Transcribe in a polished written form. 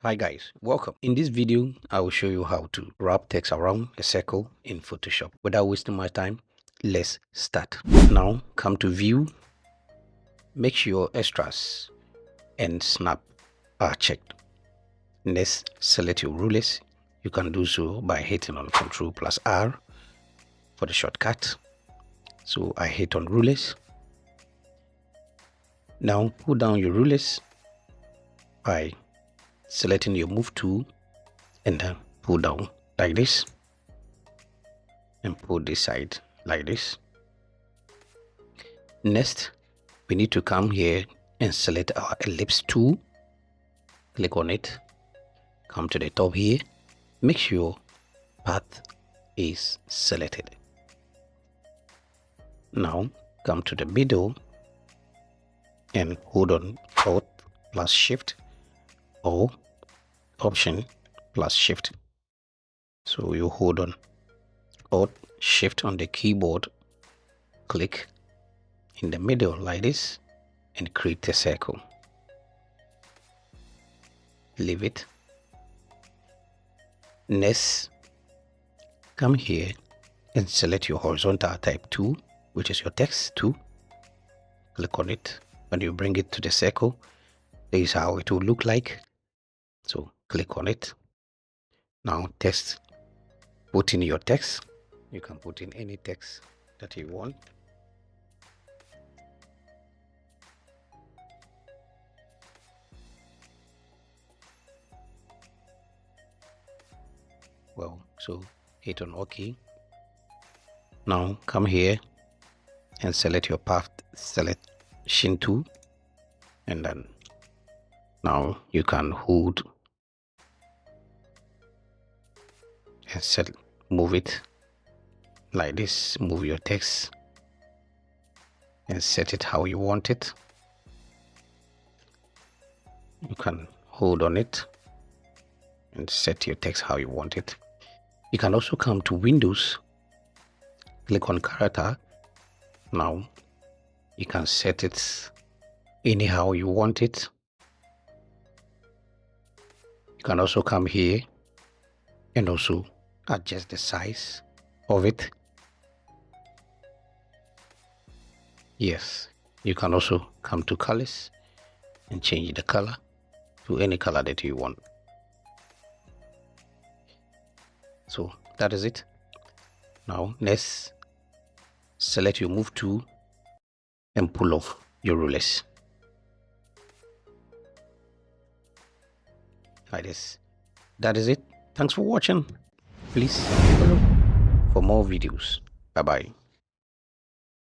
Hi guys, welcome. In this video, I will show you how to wrap text around a circle in Photoshop. Without wasting my time, let's start. Now, come to View, make sure Extras and Snap are checked. Next, select your rulers. You can do so by hitting on Ctrl plus R for the shortcut. So I hit on rulers. Now, pull down your rulers by selecting your Move tool and then pull down like this and pull this side like this. Next, we need to come here and select our ellipse tool. Click on it, come to the top here, make sure path is selected. Now come to the middle and hold on Alt plus Shift or Option plus Shift. So you hold on Alt Shift on the keyboard, click in the middle like this and create a circle. Leave it. Next, come here and select your horizontal type tool, which is your text tool. Click on it. When you bring it to the circle, this is how it will look like. So click on it. Now text, put in your text. You can put in any text that you want. So hit on OK. Now come here and select your path selection tool, and then now you can hold and move it like this. Move your text and set it how you want it. You can hold on it and set your text how you want it. You can also come to Windows, click on character. Now you can set it anyhow you want it. You can also come here and also adjust the size of it. Yes, you can also come to colors and change the color to any color that you want. So that is it. Now next, select your Move tool and pull off your rulers like this. That is it. Thanks for watching. Please follow for more videos. Bye bye.